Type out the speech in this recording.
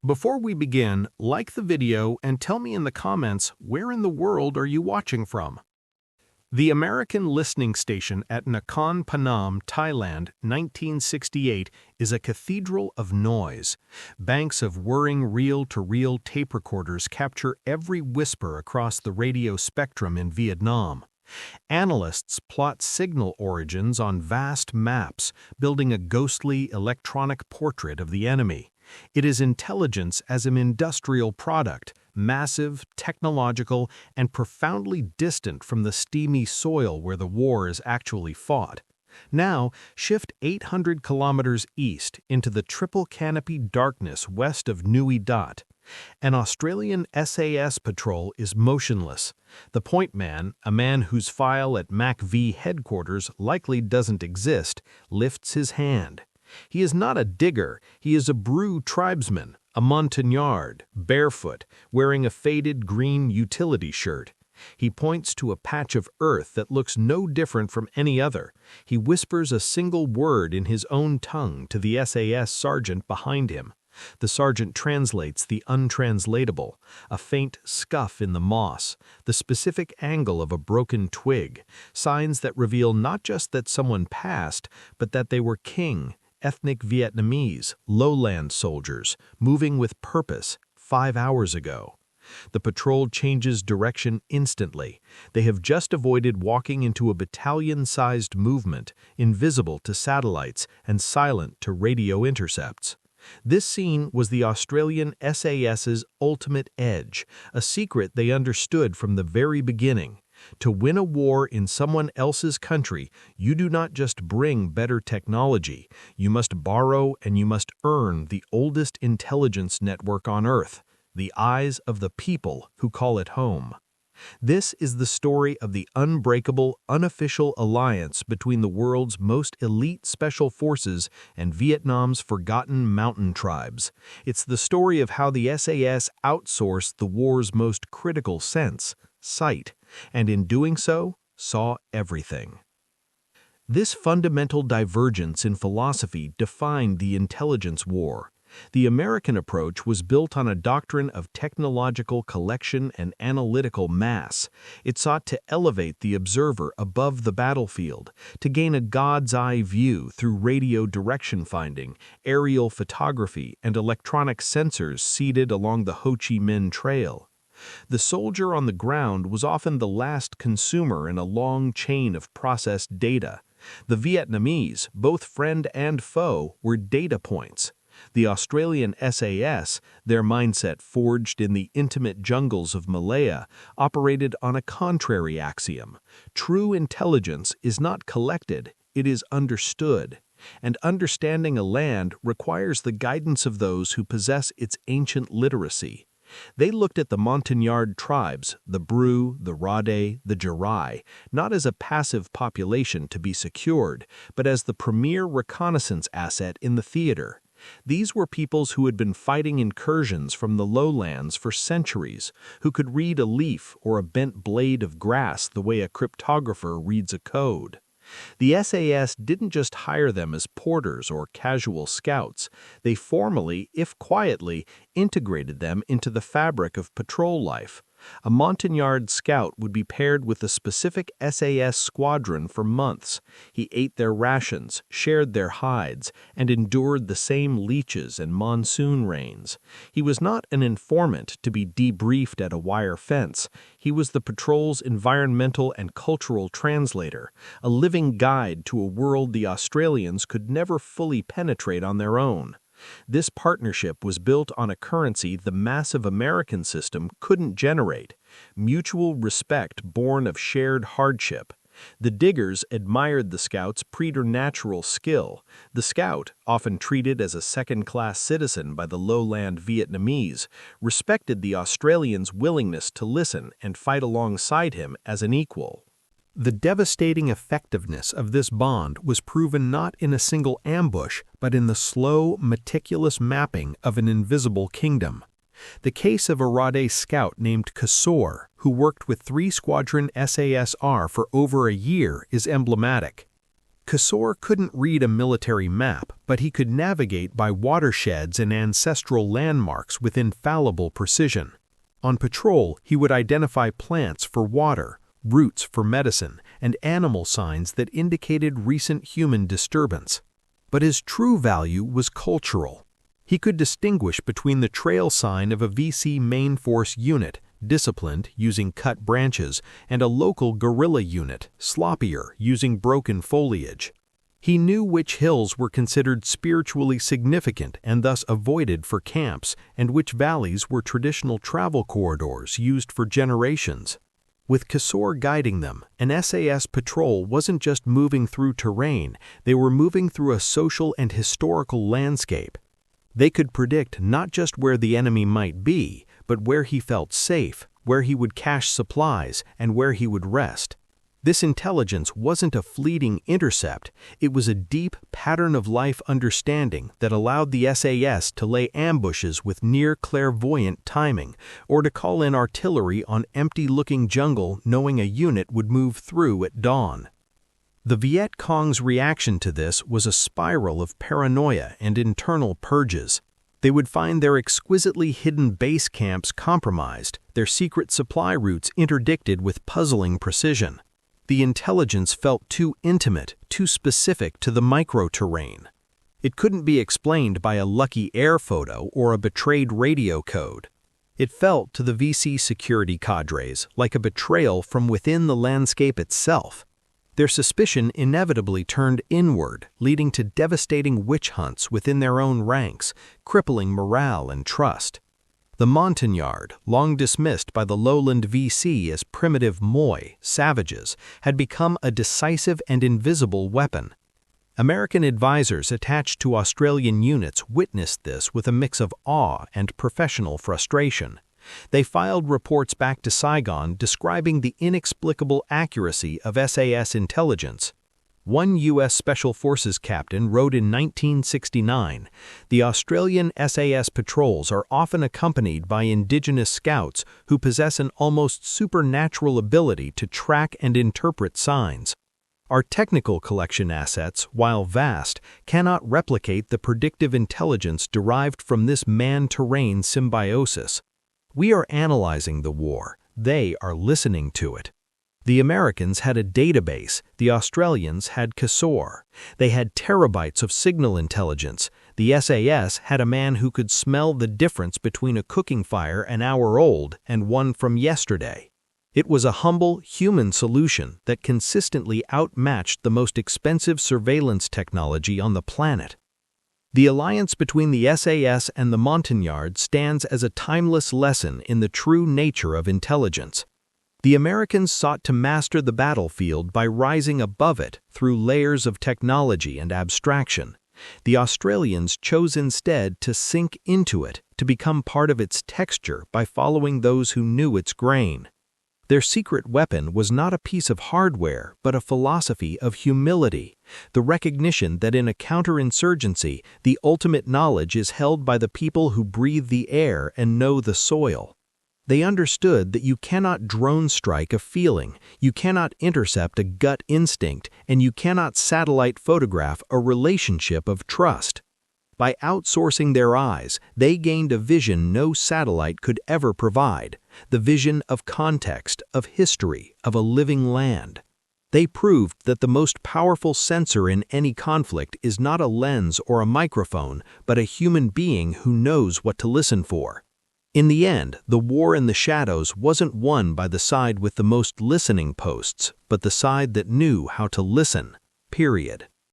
Before we begin, like the video and tell me in the comments where in the world are you watching from. The American listening station at Nakhon Phanom, Thailand, 1968, is a cathedral of noise. Banks of whirring reel-to-reel tape recorders capture every whisper across the radio spectrum in Vietnam. Analysts plot signal origins on vast maps, building a ghostly electronic portrait of the enemy. It is intelligence as an industrial product, massive, technological, and profoundly distant from the steamy soil where the war is actually fought. Now, shift 800 kilometers east into the triple canopy darkness west of Nui Dat. An Australian SAS patrol is motionless. The point man, a man whose file at MACV headquarters likely doesn't exist, lifts his hand. He is not a digger, he is a Bru tribesman, a Montagnard, barefoot, wearing a faded green utility shirt. He points to a patch of earth that looks no different from any other. He whispers a single word in his own tongue to the SAS sergeant behind him. The sergeant translates the untranslatable, a faint scuff in the moss, the specific angle of a broken twig, signs that reveal not just that someone passed, but that they were king, ethnic Vietnamese, lowland soldiers, moving with purpose 5 hours ago. The patrol changes direction instantly. They have just avoided walking into a battalion-sized movement, invisible to satellites and silent to radio intercepts. This scene was the Australian SAS's ultimate edge, a secret they understood from the very beginning. To win a war in someone else's country, you do not just bring better technology, you must borrow and you must earn the oldest intelligence network on Earth, the eyes of the people who call it home. This is the story of the unbreakable, unofficial alliance between the world's most elite special forces and Vietnam's forgotten mountain tribes. It's the story of how the SAS outsourced the war's most critical sense, sight, and in doing so, saw everything. This fundamental divergence in philosophy defined the intelligence war. The American approach was built on a doctrine of technological collection and analytical mass. It sought to elevate the observer above the battlefield, to gain a god's-eye view through radio direction finding, aerial photography, and electronic sensors seated along the Ho Chi Minh Trail. The soldier on the ground was often the last consumer in a long chain of processed data. The Vietnamese, both friend and foe, were data points. The Australian SAS, their mindset forged in the intimate jungles of Malaya, operated on a contrary axiom. True intelligence is not collected, it is understood. And understanding a land requires the guidance of those who possess its ancient literacy. They looked at the Montagnard tribes, the Bru, the Rhade, the Jarai, not as a passive population to be secured, but as the premier reconnaissance asset in the theater. These were peoples who had been fighting incursions from the lowlands for centuries, who could read a leaf or a bent blade of grass the way a cryptographer reads a code. The SAS didn't just hire them as porters or casual scouts. They formally, if quietly, integrated them into the fabric of patrol life. A Montagnard scout would be paired with a specific SAS squadron for months. He ate their rations, shared their hides, and endured the same leeches and monsoon rains. He was not an informant to be debriefed at a wire fence. He was the patrol's environmental and cultural translator, a living guide to a world the Australians could never fully penetrate on their own. This partnership was built on a currency the massive American system couldn't generate, mutual respect born of shared hardship. The diggers admired the scout's preternatural skill. The scout, often treated as a second-class citizen by the lowland Vietnamese, respected the Australians' willingness to listen and fight alongside him as an equal. The devastating effectiveness of this bond was proven not in a single ambush, but in the slow, meticulous mapping of an invisible kingdom. The case of a Rhade scout named Kasor, who worked with 3 Squadron SASR for over a year, is emblematic. Kosor couldn't read a military map, but he could navigate by watersheds and ancestral landmarks with infallible precision. On patrol, he would identify plants for water, roots for medicine, and animal signs that indicated recent human disturbance. But his true value was cultural. He could distinguish between the trail sign of a VC main force unit, disciplined, using cut branches, and a local guerrilla unit, sloppier, using broken foliage. He knew which hills were considered spiritually significant and thus avoided for camps, and which valleys were traditional travel corridors used for generations. With Kosor guiding them, an SAS patrol wasn't just moving through terrain, they were moving through a social and historical landscape. They could predict not just where the enemy might be, but where he felt safe, where he would cache supplies, and where he would rest. This intelligence wasn't a fleeting intercept, it was a deep pattern-of-life understanding that allowed the SAS to lay ambushes with near-clairvoyant timing, or to call in artillery on empty-looking jungle knowing a unit would move through at dawn. The Viet Cong's reaction to this was a spiral of paranoia and internal purges. They would find their exquisitely hidden base camps compromised, their secret supply routes interdicted with puzzling precision. The intelligence felt too intimate, too specific to the micro-terrain. It couldn't be explained by a lucky air photo or a betrayed radio code. It felt to the VC security cadres like a betrayal from within the landscape itself. Their suspicion inevitably turned inward, leading to devastating witch hunts within their own ranks, crippling morale and trust. The Montagnard, long dismissed by the lowland VC as primitive Moi, savages, had become a decisive and invisible weapon. American advisors attached to Australian units witnessed this with a mix of awe and professional frustration. They filed reports back to Saigon describing the inexplicable accuracy of SAS intelligence. One U.S. Special Forces captain wrote in 1969, "The Australian SAS patrols are often accompanied by indigenous scouts who possess an almost supernatural ability to track and interpret signs. Our technical collection assets, while vast, cannot replicate the predictive intelligence derived from this man-terrain symbiosis. We are analyzing the war, they are listening to it." The Americans had a database, the Australians had Kosor. They had terabytes of signal intelligence. The SAS had a man who could smell the difference between a cooking fire an hour old and one from yesterday. It was a humble, human solution that consistently outmatched the most expensive surveillance technology on the planet. The alliance between the SAS and the Montagnard stands as a timeless lesson in the true nature of intelligence. The Americans sought to master the battlefield by rising above it through layers of technology and abstraction. The Australians chose instead to sink into it, to become part of its texture by following those who knew its grain. Their secret weapon was not a piece of hardware, but a philosophy of humility, the recognition that in a counterinsurgency, the ultimate knowledge is held by the people who breathe the air and know the soil. They understood that you cannot drone strike a feeling, you cannot intercept a gut instinct, and you cannot satellite photograph a relationship of trust. By outsourcing their eyes, they gained a vision no satellite could ever provide, the vision of context, of history, of a living land. They proved that the most powerful sensor in any conflict is not a lens or a microphone, but a human being who knows what to listen for. In the end, the war in the shadows wasn't won by the side with the most listening posts, but the side that knew how to listen, period.